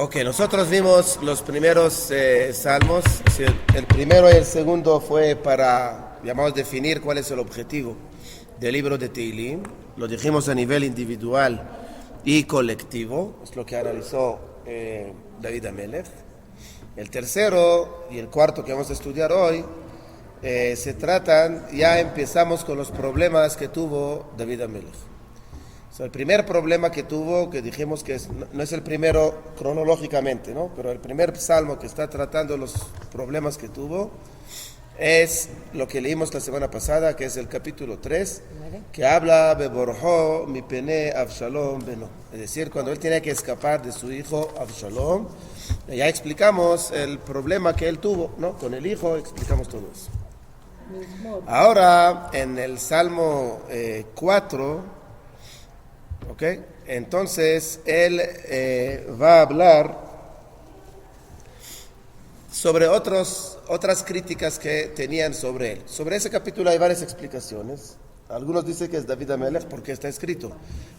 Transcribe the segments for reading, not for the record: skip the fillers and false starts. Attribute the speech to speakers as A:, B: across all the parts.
A: Ok, nosotros vimos los primeros salmos. El primero y el segundo fue para, llamamos, definir cuál es el objetivo del libro de Tehilim. Lo dijimos a nivel individual y colectivo, es lo que analizó David HaMelech. El tercero y el cuarto que vamos a estudiar hoy se tratan, ya empezamos con los problemas que tuvo David HaMelech. El primer problema que tuvo, que dijimos que no es el primero cronológicamente, ¿no? Pero el primer salmo que está tratando los problemas que tuvo es lo que leímos la semana pasada, que es el capítulo 3, que habla Beborjo mi pene Avshalom beno, es decir, cuando él tiene que escapar de su hijo Avshalom. Ya explicamos el problema que él tuvo, ¿no? Con el hijo, explicamos todo eso. Ahora, en el Salmo 4, ¿ok? Entonces, él va a hablar sobre otras críticas que tenían sobre él. Sobre ese capítulo hay varias explicaciones. Algunos dicen que es David HaMelech porque está escrito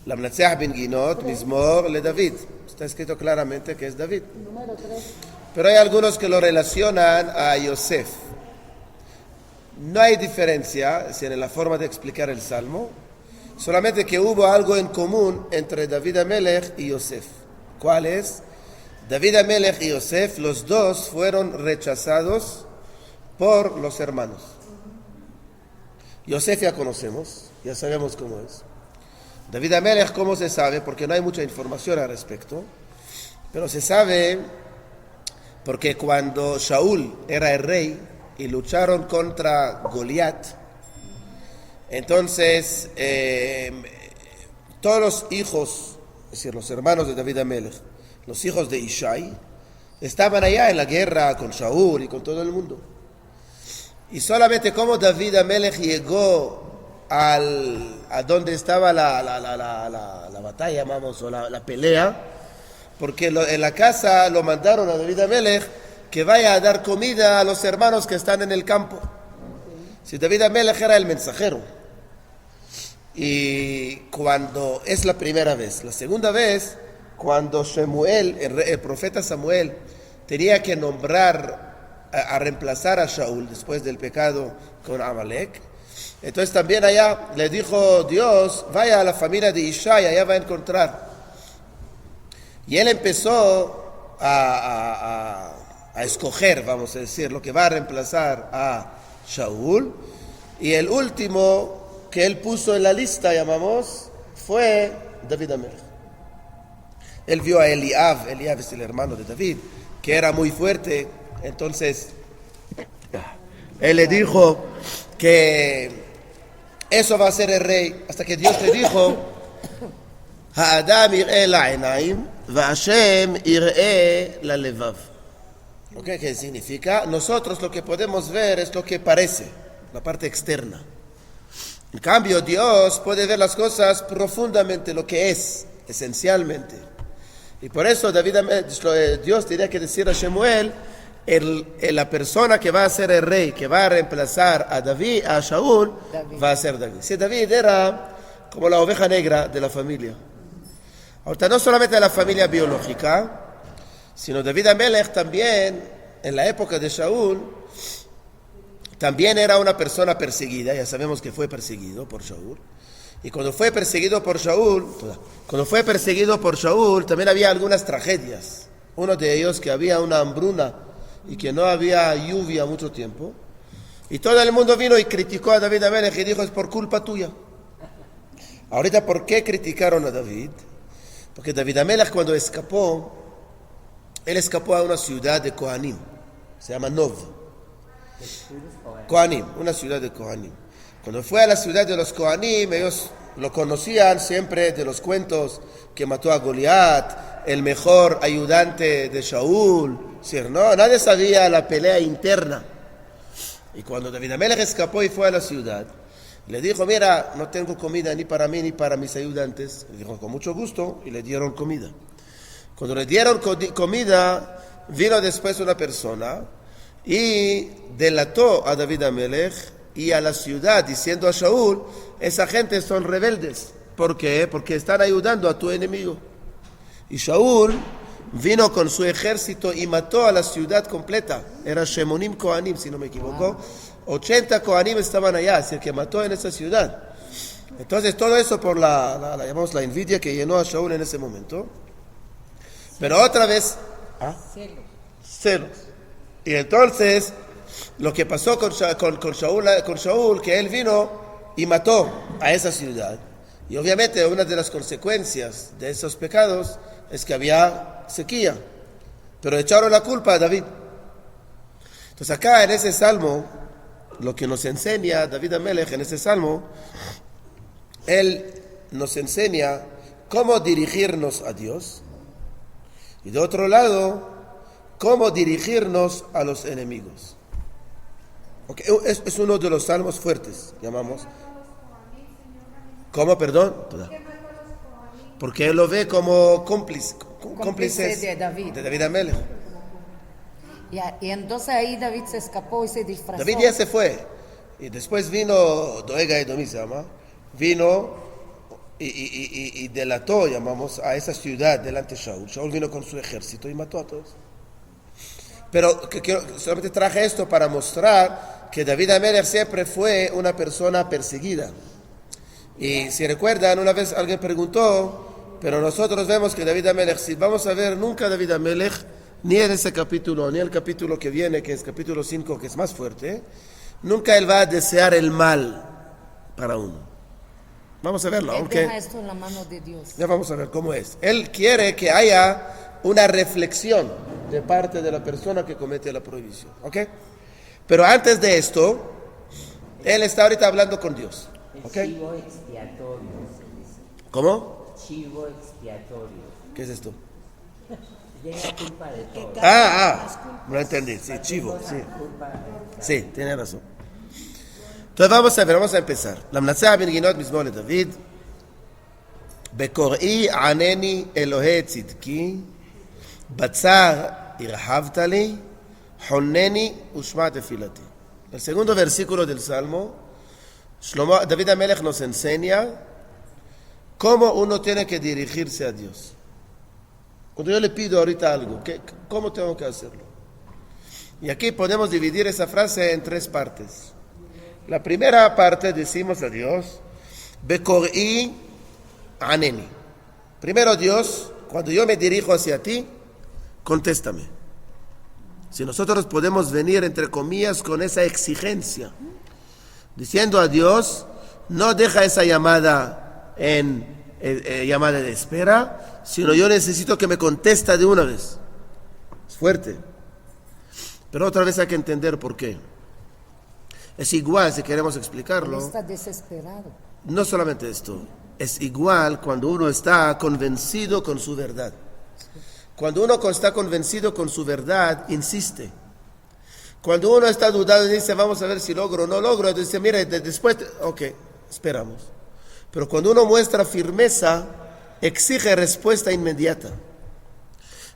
A: Lamnatseach ben Ginot Mizmor le David. Está escrito claramente que es David. Pero hay algunos que lo relacionan a Yosef. No hay diferencia en la forma de explicar el Salmo, solamente que hubo algo en común entre David HaMelech y Yosef. ¿Cuál es? David HaMelech y Yosef, los dos fueron rechazados por los hermanos. Yosef ya conocemos, ya sabemos cómo es. David HaMelech, ¿cómo se sabe? Porque no hay mucha información al respecto, pero se sabe porque cuando Shaul era el rey y lucharon contra Goliat, entonces todos los hijos, es decir, los hermanos de David HaMelech, los hijos de Ishai, estaban allá en la guerra con Shaul y con todo el mundo. Y solamente como David HaMelech llegó a donde estaba la batalla, vamos, o la pelea, porque en la casa lo mandaron a David HaMelech que vaya a dar comida a los hermanos que están en el campo. Si David HaMelech era el mensajero. Y cuando es la primera vez, la segunda vez, cuando Shemuel, el profeta Samuel, tenía que nombrar a reemplazar a Shaul después del pecado con Amalek, entonces también allá le dijo Dios, vaya a la familia de Ishai, allá va a encontrar. Y él empezó a escoger, vamos a decir, lo que va a reemplazar a Shaul, y el último que él puso en la lista, llamamos, fue David HaMelech. Él vio a Eliab es el hermano de David, que era muy fuerte, entonces él le dijo que eso va a ser el rey, hasta que Dios le dijo, Ha'adam ir'e la'enaim, va'Hashem ir'e la'levav. ¿Qué significa? Nosotros lo que podemos ver es lo que parece, la parte externa. En cambio, Dios puede ver las cosas profundamente, lo que es, esencialmente. Y por eso Dios tenía que decir a Shemuel, la persona que va a ser el rey, que va a reemplazar a David, a Shaul, va a ser David. Si David era como la oveja negra de la familia. Ahorita no solamente de la familia biológica, sino David HaMelech también, en la época de Shaul, también era una persona perseguida. Ya sabemos que fue perseguido por Shaul. Y cuando fue perseguido por Shaul, también había algunas tragedias. Uno de ellos que había una hambruna y que no había lluvia mucho tiempo. Y todo el mundo vino y criticó a David HaMelech y dijo, es por culpa tuya. Ahorita, ¿por qué criticaron a David? Porque David HaMelech cuando escapó, él escapó a una ciudad de Kohanim. Se llama Nov. Kohanim, una ciudad de Kohanim. Cuando fue a la ciudad de los Kohanim, ellos lo conocían siempre de los cuentos que mató a Goliat, el mejor ayudante de Shaul, ¿sí? ¿No? Nadie sabía la pelea interna. Y cuando David HaMelech escapó y fue a la ciudad, le dijo, mira, no tengo comida ni para mí ni para mis ayudantes. Le dijo, con mucho gusto, y le dieron comida. Cuando le dieron comida, vino después una persona y delató a David HaMelech y a la ciudad, diciendo a Shaul, esa gente son rebeldes. ¿Por qué? Porque están ayudando a tu enemigo. Y Shaul vino con su ejército y mató a la ciudad completa. Era Shemonim Kohanim, si no me equivoco. 80 Kohanim estaban allá, así que mató en esa ciudad. Entonces todo eso por llamamos la envidia que llenó a Shaul en ese momento. Pero otra vez, celos. Y entonces lo que pasó con Shaul, que él vino y mató a esa ciudad. Y obviamente una de las consecuencias de esos pecados es que había sequía. Pero echaron la culpa a David. Entonces acá en ese salmo, lo que nos enseña David Amelech en ese salmo, él nos enseña cómo dirigirnos a Dios y de otro lado, cómo dirigirnos a los enemigos. Okay. Es uno de los salmos fuertes, llamamos. ¿Cómo, perdón? Porque él lo ve como cómplices
B: de
A: David Amelech.
B: Y entonces ahí David se escapó y se disfrazó.
A: David ya se fue. Y después vino Doega Edomí, se llama. Vino y delató, llamamos, a esa ciudad delante de Shaul. Shaul vino con su ejército y mató a todos. Pero solamente traje esto para mostrar que David Amelech siempre fue una persona perseguida. Y si recuerdan, una vez alguien preguntó, pero nosotros vemos que David Amelech, si vamos a ver nunca David Amelech, ni en ese capítulo, ni el capítulo que viene, que es capítulo 5, que es más fuerte, nunca él va a desear el mal para uno. Vamos a verlo, aunque
B: deja esto en la mano de Dios.
A: Ya vamos a ver cómo es. Él quiere que haya una reflexión de parte de la persona que comete la prohibición, ¿ok? Pero antes de esto, él está ahorita hablando con Dios, ¿ok?
C: Chivo expiatorio.
A: ¿Cómo?
C: Chivo expiatorio.
A: ¿Qué es esto?
C: Tiene culpa de todo.
A: No entendí. Sí, chivo, sí. Sí, tiene razón. Entonces vamos a empezar. למנצח בנגינות מזמור לדוד, בקוראי ענני אלוהי צדקי, בצר הרחבת לי, חונני ושמע תפילתי. El segundo versículo del Salmo, David Amelech nos enseña cómo uno tiene que dirigirse a Dios. Cuando yo le pido ahorita algo, ¿cómo tengo que hacerlo? Y aquí podemos dividir esa frase en tres partes. La primera parte decimos a Dios, Bekor'i aneni. Primero Dios, cuando yo me dirijo hacia ti, contéstame. Si nosotros podemos venir, entre comillas, con esa exigencia, diciendo a Dios, no deja esa llamada en llamada de espera, sino yo necesito que me contesta de una vez. Es fuerte. Pero otra vez hay que entender por qué. Es igual, si queremos explicarlo.
B: Está desesperado.
A: No solamente esto, es igual cuando uno está convencido con su verdad. Cuando uno está convencido con su verdad, insiste. Cuando uno está dudando y dice, vamos a ver si logro o no logro, dice, mira, después, ok, esperamos. Pero cuando uno muestra firmeza, exige respuesta inmediata.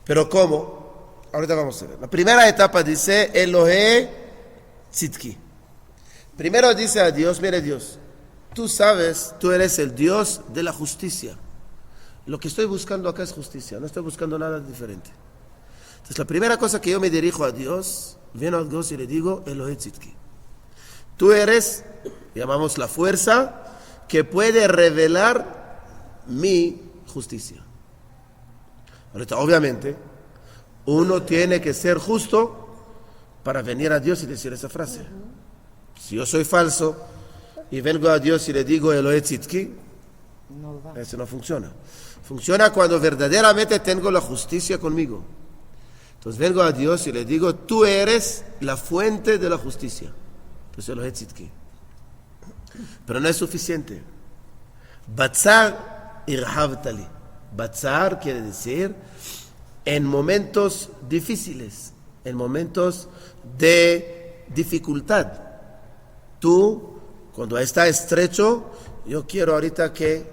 A: ¿Pero cómo? Ahorita vamos a ver. La primera etapa dice, Elohe Tzidki. Primero dice a Dios, mire Dios, tú sabes, tú eres el Dios de la justicia. Lo que estoy buscando acá es justicia, no estoy buscando nada diferente. Entonces la primera cosa que yo me dirijo a Dios, viene a Dios y le digo, Elohe Tzidki. Tú eres, llamamos la fuerza, que puede revelar mi justicia. Ahorita, obviamente, uno tiene que ser justo para venir a Dios y decir esa frase. Si yo soy falso y vengo a Dios y le digo Elohe Tzidki, eso no funciona. Funciona cuando verdaderamente tengo la justicia conmigo. Entonces vengo a Dios y le digo, tú eres la fuente de la justicia. Pues Elohe Tzidki. Pero no es suficiente. Batzar irhavtali. Batzar quiere decir en momentos difíciles, en momentos de dificultad. Tú, cuando está estrecho, yo quiero ahorita que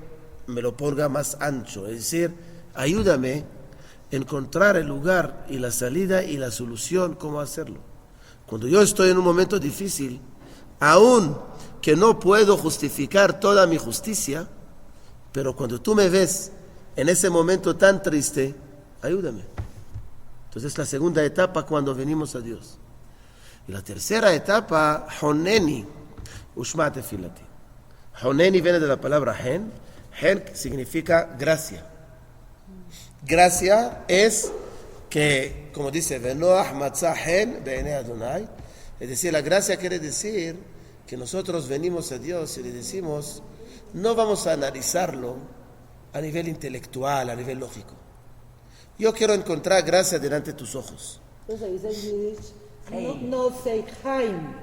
A: me lo ponga más ancho. Es decir, ayúdame a encontrar el lugar y la salida y la solución, cómo hacerlo. Cuando yo estoy en un momento difícil, aún que no puedo justificar toda mi justicia, pero cuando tú me ves en ese momento tan triste, ayúdame. Entonces es la segunda etapa cuando venimos a Dios. Y la tercera etapa, Honeni, Ushma Tefilati. Honeni viene de la palabra Hen. Hen significa gracia. Gracia es que, como dice, Venoach matzah hen be'enei Adonai. Es decir, la gracia quiere decir que nosotros venimos a Dios y le decimos, no vamos a analizarlo a nivel intelectual, a nivel lógico. Yo quiero encontrar gracia delante de tus ojos.
D: Entonces dice en Yiddish, no say Chaim,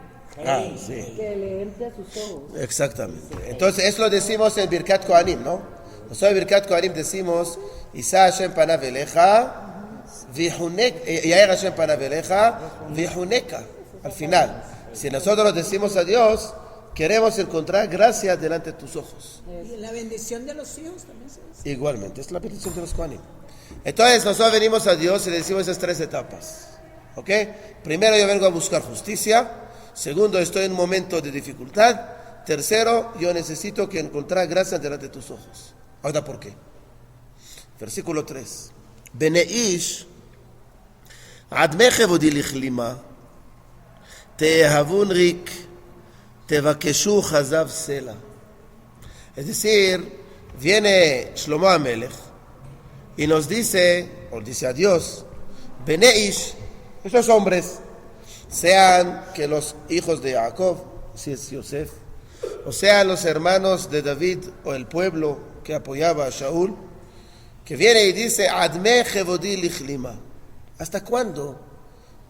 A: Sí.
D: que le entre a sus ojos.
A: Exactamente. Entonces, eso lo decimos en Birkat Kohanim, ¿no? Nosotros en Birkat Kohanim decimos, Isa Hashem panav elecha, Yair Hashem panav elecha, vihuneka. Al final, si nosotros decimos a Dios, queremos encontrar gracia delante de tus ojos.
E: Y la bendición de los hijos también se dice.
A: Igualmente, es la bendición de los Kohanim. Entonces, nosotros venimos a Dios y le decimos esas tres etapas. ¿Ok? Primero, yo vengo a buscar justicia. Segundo, estoy en un momento de dificultad. Tercero, yo necesito que encontrar gracia delante de tus ojos. Ahora, ¿por qué? Versículo 3. Beneish, adme chevodi lichlima, tehavun rik, tevakeshu chazav sela. Es decir, viene Shlomo Amelech y nos dice, o dice a Dios, Beneish, estos hombres, sean que los hijos de Jacob, si es Yosef, o sean los hermanos de David o el pueblo que apoyaba a Shaul, que viene y dice, Adme chevodi lichlima, ¿hasta cuándo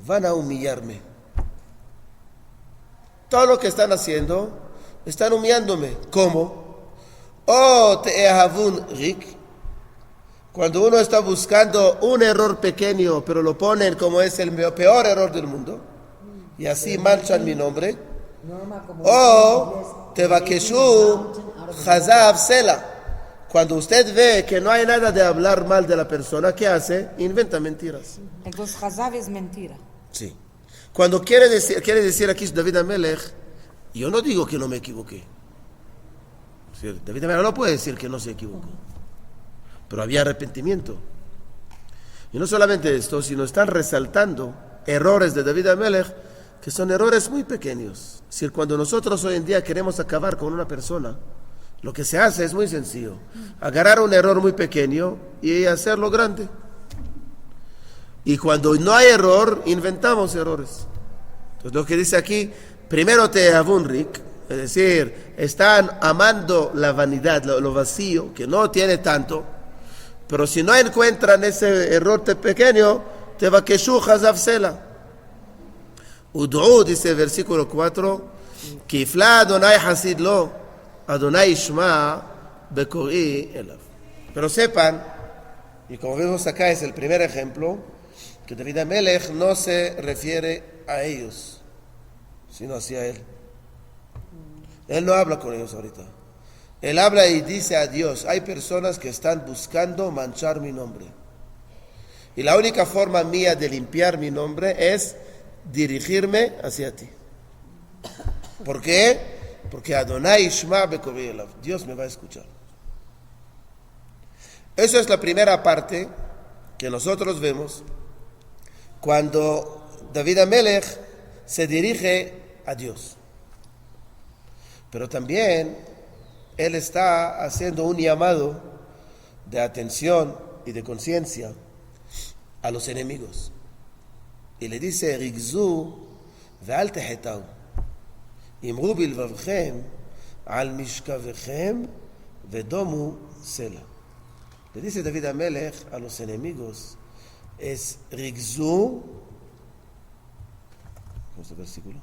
A: van a humillarme? Todo lo que están haciendo, están humillándome. ¿Cómo? Oh, te'ehavun rik, cuando uno está buscando un error pequeño, pero lo ponen como es el peor error del mundo, y así manchan mi nombre. O tevakeshu chazav sela, cuando usted ve que no hay nada de hablar mal de la persona, ¿qué hace? Inventa mentiras.
B: Entonces, Hazav es mentira.
A: Sí. Cuando quiere decir aquí David Amelech, yo no digo que no me equivoqué. Sí, David Amelech no puede decir que no se equivocó. Pero había arrepentimiento. Y no solamente esto, sino están resaltando errores de David Amelech, que son errores muy pequeños. Es decir, cuando nosotros hoy en día queremos acabar con una persona, lo que se hace es muy sencillo. Agarrar un error muy pequeño y hacerlo grande. Y cuando no hay error, inventamos errores. Entonces lo que dice aquí, primero te'ehavun rik, es decir, están amando la vanidad, lo vacío, que no tiene tanto, pero si no encuentran ese error pequeño, tevakeshu chazav sela. Ud'u, dice el versículo 4, Kifla Adonai hasid lo, Adonai ishma bekor'i elav. Pero sepan, y como vemos acá es el primer ejemplo, que David Amelech no se refiere a ellos, sino hacia él. Él no habla con ellos ahorita. Él habla y dice a Dios, hay personas que están buscando manchar mi nombre. Y la única forma mía de limpiar mi nombre es dirigirme hacia ti. ¿Por qué? Porque Adonai Ishma bekor'i elav, Dios me va a escuchar. Esa es la primera parte que nosotros vemos cuando David Amelech se dirige a Dios. Pero también él está haciendo un llamado de atención y de conciencia a los enemigos. Y le dice, Rigzu ve'al tehetau, imru bilvavchem al mishkavechem vedomu sela. Le dice David Amelech a los enemigos, es Rigzu, ¿cómo es el versículo?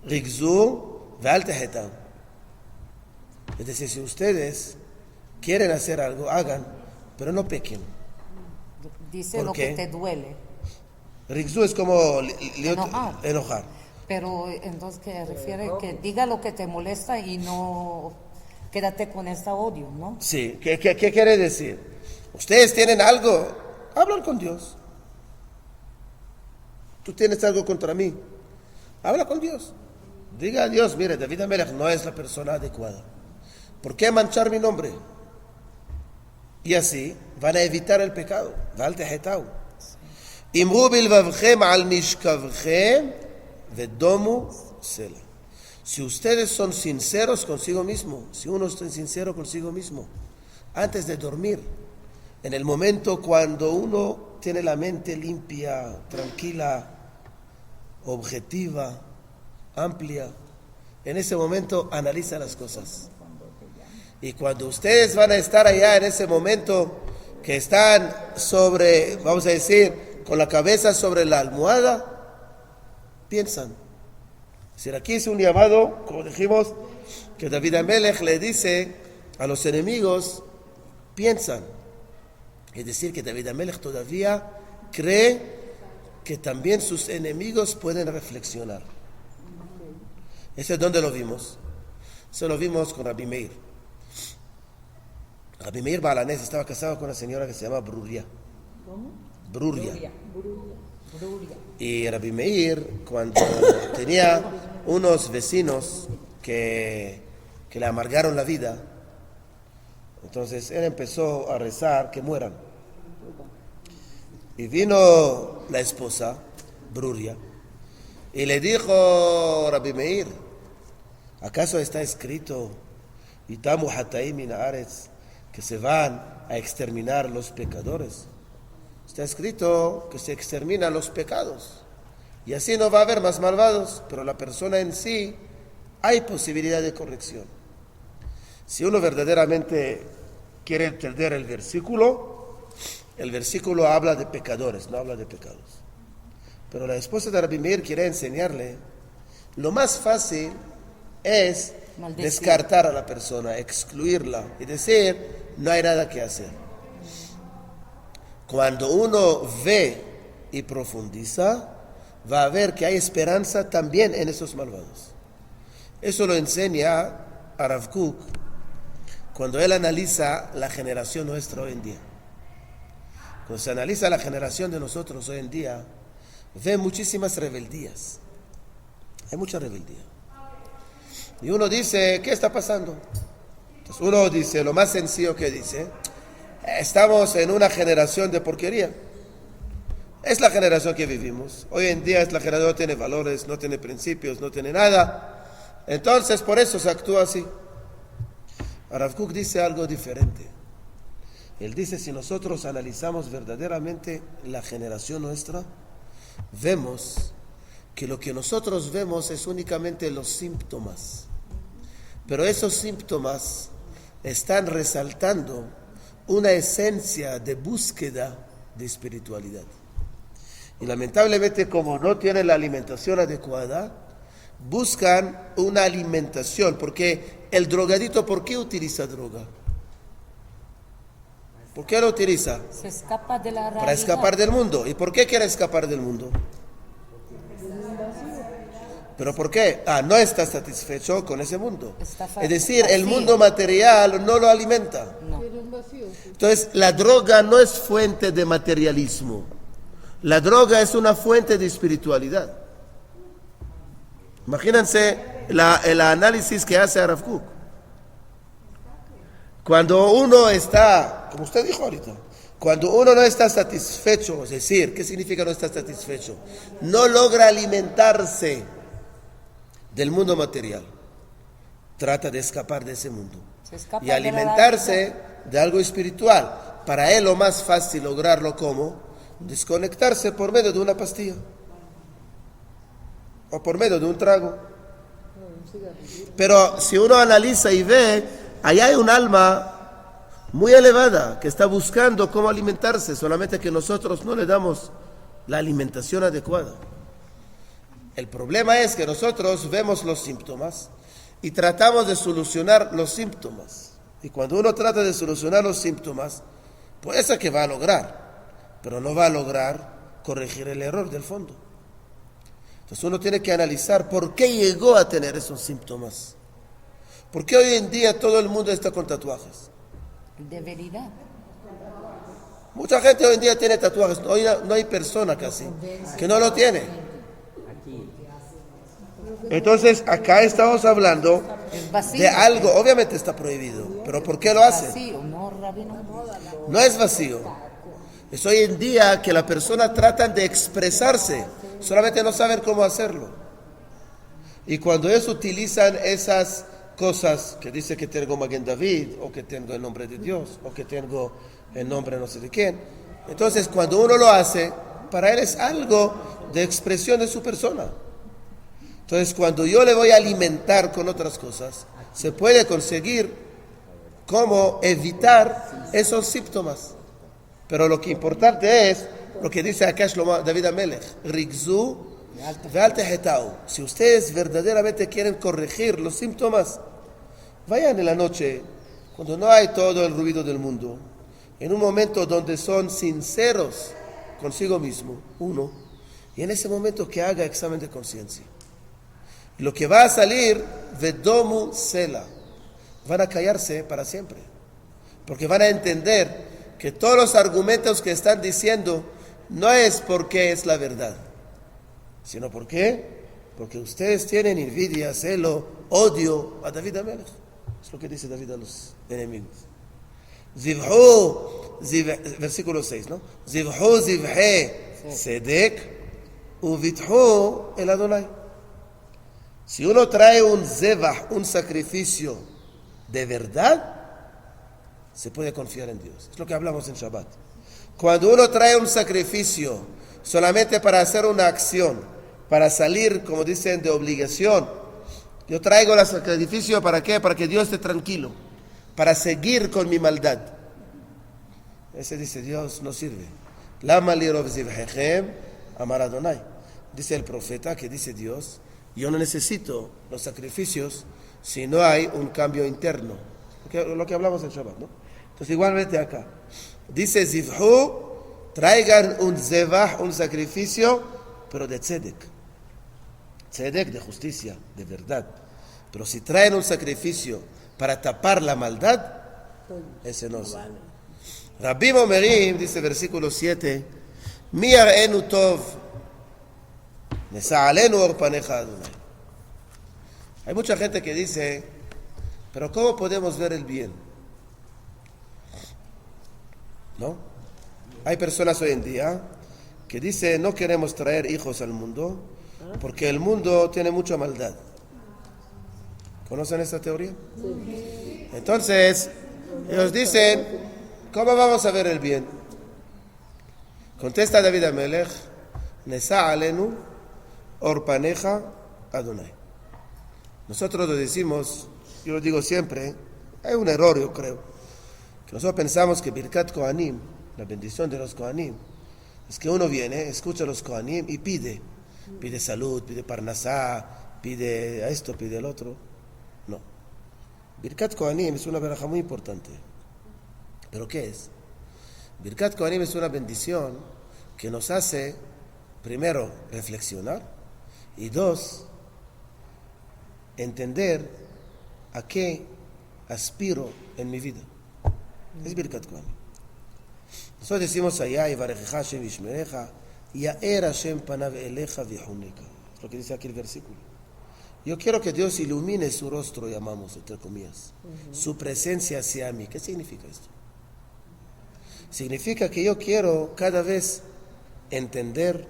A: Rigzu ve'al tehetau. Es decir, si ustedes quieren hacer algo, hagan, pero no pequen.
B: Dice
A: ¿Por
B: lo
A: qué?
B: que te duele.
A: Rigzu es como enojar.
B: Pero entonces, ¿qué refiere? Que diga lo que te molesta y no quédate con este odio, ¿no?
A: Sí, ¿qué quiere decir? Ustedes tienen algo, hablan con Dios. Tú tienes algo contra mí, habla con Dios. Diga a Dios, mire, David Amelech no es la persona adecuada. ¿Por qué manchar mi nombre? Y así van a evitar el pecado. Ve'al tehetau. Imru bilvavchem al mishkavchem vedomu sela. Si ustedes son sinceros consigo mismo, si uno está sincero consigo mismo, antes de dormir, en el momento cuando uno tiene la mente limpia, tranquila, objetiva, amplia, en ese momento analiza las cosas. Y cuando ustedes van a estar allá en ese momento que están sobre, vamos a decir, con la cabeza sobre la almohada, piensan. Es decir, aquí es un llamado, como dijimos, que David Amelech le dice a los enemigos, piensan. Es decir, que David Amelech todavía cree que también sus enemigos pueden reflexionar. ¿Ese es donde lo vimos? Eso lo vimos con Rabbi Meir. Rabbi Meir Balanés estaba casado con una señora que se llama Bruria.
D: ¿Cómo?
A: Bruria.
D: Bruria.
A: Y Rabbi Meir, cuando tenía unos vecinos que le amargaron la vida, entonces él empezó a rezar que mueran. Y vino la esposa, Bruria, y le dijo, Rabbi Meir, ¿acaso está escrito, Itamu hataim min haaretz, que se van a exterminar los pecadores? Está escrito que se exterminan los pecados y así no va a haber más malvados, pero la persona en sí hay posibilidad de corrección. Si uno verdaderamente quiere entender el versículo habla de pecadores, no habla de pecados. Pero la esposa de Rabbi Meir quiere enseñarle, lo más fácil es descartar a la persona, excluirla y decir, no hay nada que hacer. Cuando uno ve y profundiza, va a ver que hay esperanza también en esos malvados. Eso lo enseña a Rav Kook cuando él analiza la generación nuestra hoy en día. Cuando se analiza la generación de nosotros hoy en día, ve muchísimas rebeldías. Hay mucha rebeldía. Y uno dice, ¿qué está pasando? Entonces uno dice, lo más sencillo que dice, estamos en una generación de porquería. Es la generación que vivimos. Hoy en día es la generación que no tiene valores, no tiene principios, no tiene nada. Entonces por eso se actúa así. Rav Kook dice algo diferente. Él dice, si nosotros analizamos verdaderamente la generación nuestra, vemos que lo que nosotros vemos es únicamente los síntomas. Pero esos síntomas están resaltando una esencia de búsqueda de espiritualidad. Y lamentablemente, como no tienen la alimentación adecuada, buscan una alimentación, porque el drogadito, ¿por qué utiliza droga? ¿Por qué lo utiliza?
B: Se escapa de la realidad.
A: Para escapar del mundo. ¿Y por qué quiere escapar del mundo? ¿Pero por qué? No está satisfecho con ese mundo. Es decir, el mundo material no lo alimenta.
B: No.
A: Entonces, la droga no es fuente de materialismo. La droga es una fuente de espiritualidad. Imagínense el análisis que hace Rav Kook. Cuando uno está, como usted dijo ahorita, cuando uno no está satisfecho, es decir, ¿qué significa no estar satisfecho? No logra alimentarse del mundo material. Trata de escapar de ese mundo y alimentarse de algo espiritual. Para él lo más fácil lograrlo, ¿cómo? Desconectarse por medio de una pastilla o por medio de un trago. Pero si uno analiza y ve, allá hay un alma muy elevada que está buscando cómo alimentarse, solamente que nosotros no le damos la alimentación adecuada. El problema es que nosotros vemos los síntomas y tratamos de solucionar los síntomas. Y cuando uno trata de solucionar los síntomas, puede ser que va a lograr, pero no va a lograr corregir el error del fondo. Entonces uno tiene que analizar por qué llegó a tener esos síntomas. ¿Por qué hoy en día todo el mundo está con tatuajes?
B: Debería.
A: Mucha gente hoy en día tiene tatuajes. Hoy no hay persona casi que no lo tiene. Entonces acá estamos hablando de algo, obviamente está prohibido, pero ¿por qué lo hace?
B: Vacío, no, rabino.
A: No es vacío. Es hoy en día que la persona trata de expresarse, solamente no saben cómo hacerlo. Y cuando ellos utilizan esas cosas que dice que tengo Maguen David, o que tengo el nombre de Dios, o que tengo el nombre no sé de quién, entonces cuando uno lo hace, para él es algo de expresión de su persona. Entonces cuando yo le voy a alimentar con otras cosas, se puede conseguir cómo evitar esos síntomas. Pero lo que importante es lo que dice acá David Amelech, Rigzu ve'al tehetau. Si ustedes verdaderamente quieren corregir los síntomas, vayan en la noche, cuando no hay todo el ruido del mundo, en un momento donde son sinceros consigo mismo, uno, y en ese momento que haga examen de conciencia. Lo que va a salir, vedomu sela, van a callarse para siempre, porque van a entender que todos los argumentos que están diciendo no es porque es la verdad, sino porque ustedes tienen envidia, celo, odio a David Amelech. Es lo que dice David a los enemigos. Versículo 6, ¿no? Zivhu zivhe sedek uvithu el Adonai. Si uno trae un zevah, un sacrificio de verdad, se puede confiar en Dios. Es lo que hablamos en Shabbat. Cuando uno trae un sacrificio solamente para hacer una acción, para salir, como dicen, de obligación, yo traigo el sacrificio ¿para qué? Para que Dios esté tranquilo, para seguir con mi maldad. Ese dice Dios no sirve. Lama lirov zivhechem amar Adonai. Dice el profeta que dice Dios, yo no necesito los sacrificios si no hay un cambio interno. Lo que hablamos en Shabbat, ¿no? Entonces igualmente acá. Dice Zivhu, traigan un zevah, un sacrificio, pero de tzedek. Tzedek de justicia, de verdad. Pero si traen un sacrificio para tapar la maldad, ese no es. Rabbi Omerim, dice versículo 7, Mi ar'enu tov, nesa'alenu or panecha Adonai. Hay mucha gente que dice, pero ¿cómo podemos ver el bien? ¿No? Hay personas hoy en día que dicen, no queremos traer hijos al mundo porque el mundo tiene mucha maldad. ¿Conocen esta teoría? Sí. Entonces, ellos dicen, ¿cómo vamos a ver el bien? Contesta David Amelech, Nesa alenu orpaneja Adonai. Nosotros lo decimos, yo lo digo siempre, hay un error yo creo, que nosotros pensamos que Birkat Kohanim, la bendición de los Kohanim, es que uno viene, escucha a los Kohanim y pide salud, pide parnasá, pide esto, pide el otro. No. Birkat Kohanim es una verajá muy importante. ¿Pero qué es? Birkat Kohanim es una bendición que nos hace, primero, reflexionar y dos, entender a qué aspiro en mi vida. Es Birkat Kohanim. Nosotros decimos allá, Yivarechecha Hashem vishmerecha, Yaer Hashem panav elecha vihunika. Es lo que dice aquí el versículo. Yo quiero que Dios ilumine su rostro, llamamos, entre comillas. Su presencia hacia mí. ¿Qué significa esto? Significa que yo quiero cada vez entender,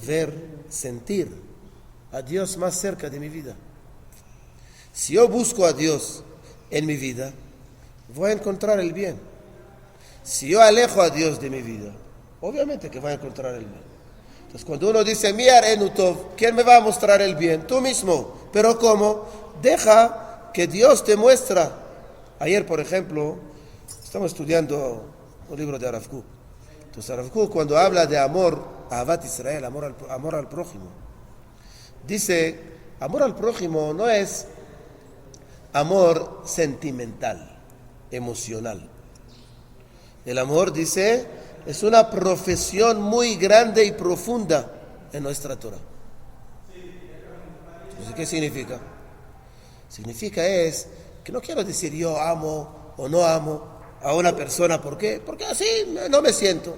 A: ver, sentir a Dios más cerca de mi vida. Si yo busco a Dios en mi vida, voy a encontrar el bien. Si yo alejo a Dios de mi vida, obviamente que voy a encontrar el bien. Entonces cuando uno dice, Mi ar'enu tov, ¿quién me va a mostrar el bien? Tú mismo. ¿Pero cómo? Deja que Dios te muestra. Ayer, por ejemplo, estamos estudiando un libro de Arav Kook. Entonces Arav Kook, cuando habla de amor, Ahavat Israel, amor al prójimo, dice, amor al prójimo no es amor sentimental, emocional. El amor, dice, es una profesión muy grande y profunda en nuestra Torah. Entonces, ¿qué significa? Significa es que no quiero decir yo amo o no amo a una persona. ¿Por qué? Porque así no me siento.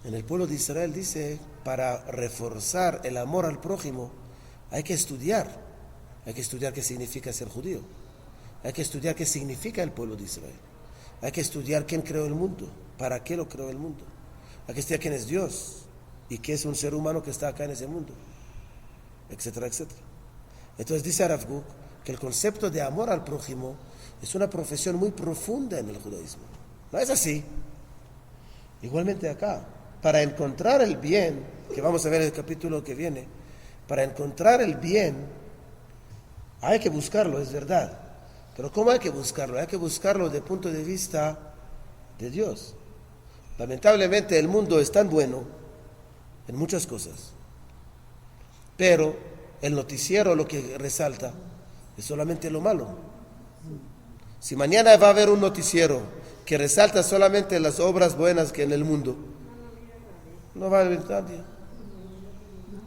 A: En el pueblo de Israel dice, para reforzar el amor al prójimo, hay que estudiar. Hay que estudiar qué significa ser judío. Hay que estudiar qué significa el pueblo de Israel. Hay que estudiar quién creó el mundo, para qué lo creó el mundo. Hay que estudiar quién es Dios y qué es un ser humano que está acá en ese mundo, etcétera, etcétera. Entonces dice Rav Kook que el concepto de amor al prójimo es una profesión muy profunda en el judaísmo. No es así. Igualmente acá, para encontrar el bien, que vamos a ver en el capítulo que viene, para encontrar el bien hay que buscarlo, es verdad. Pero ¿cómo hay que buscarlo? Hay que buscarlo desde el punto de vista de Dios. Lamentablemente el mundo es tan bueno en muchas cosas, pero el noticiero lo que resalta es solamente lo malo. Si mañana va a haber un noticiero que resalta solamente las obras buenas que en el mundo, no va a haber nadie.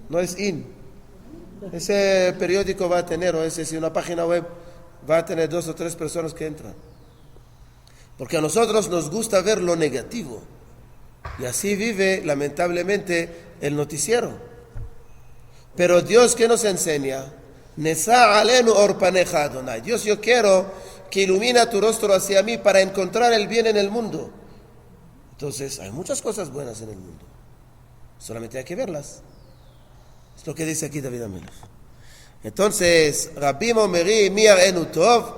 A: No es ese periódico va a tener, o si una página web va a tener 2 o 3 personas que entran. Porque a nosotros nos gusta ver lo negativo. Y así vive, lamentablemente, el noticiero. Pero Dios, ¿qué nos enseña? Nesa alenu orpaneja Adonai. Dios, yo quiero que ilumina tu rostro hacia mí para encontrar el bien en el mundo. Entonces, hay muchas cosas buenas en el mundo. Solamente hay que verlas. Es lo que dice aquí David Amelech. Entonces, Rabim Omeri, mi arenu tov.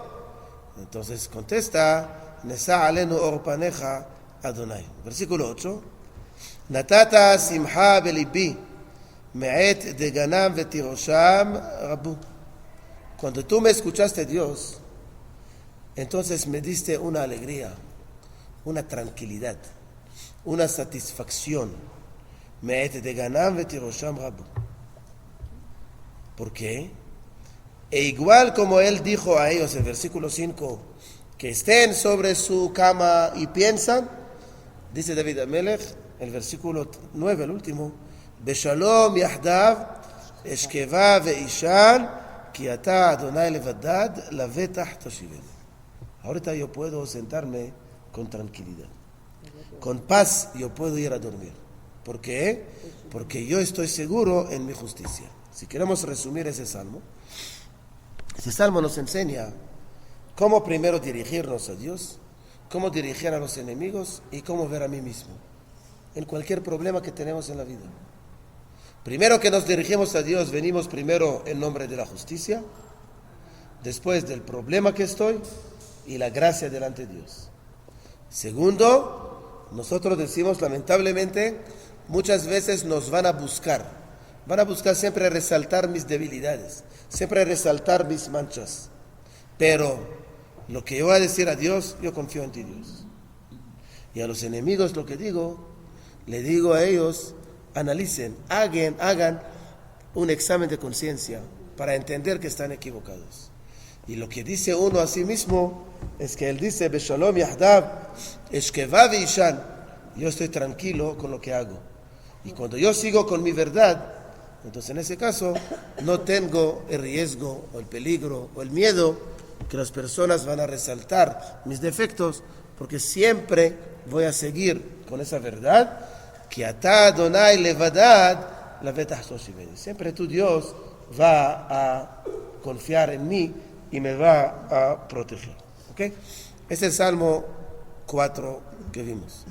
A: Entonces contesta, Nesa alenu orpaneja Adonai. Versículo 8. Natata simha belibi, me'et deganam vetirosham rabu. Cuando tú me escuchaste, Dios, entonces me diste una alegría, una tranquilidad, una satisfacción. Me'et deganam vetirosham rabu. ¿Por qué? E igual como él dijo a ellos en versículo 5, que estén sobre su cama y piensan, dice David Amelech, el versículo 9, el último, Beshalom yahdav eshkeva veishan ki ata Adonai levadad lavetach toshiven. Ahorita yo puedo sentarme con tranquilidad, con paz yo puedo ir a dormir. ¿Por qué? Porque yo estoy seguro en mi justicia. Si queremos resumir ese salmo nos enseña cómo primero dirigirnos a Dios, cómo dirigir a los enemigos y cómo ver a mí mismo en cualquier problema que tenemos en la vida. Primero que nos dirigimos a Dios, venimos primero en nombre de la justicia, después del problema que estoy y la gracia delante de Dios. Segundo, nosotros decimos lamentablemente, muchas veces nos van a buscar siempre resaltar mis debilidades, siempre resaltar mis manchas. Pero lo que yo voy a decir a Dios, yo confío en ti, Dios. Y a los enemigos lo que le digo a ellos, analicen, hagan un examen de conciencia para entender que están equivocados. Y lo que dice uno a sí mismo es que él dice, Beshalom yahdav, eshkeva veishan. Yo estoy tranquilo con lo que hago. Y cuando yo sigo con mi verdad, entonces en ese caso no tengo el riesgo o el peligro o el miedo que las personas van a resaltar mis defectos, porque siempre voy a seguir con esa verdad que ata Adonai levadad lavetach toshiven. Siempre tu Dios va a confiar en mí y me va a proteger. ¿Ok? Este es el Salmo 4 que vimos.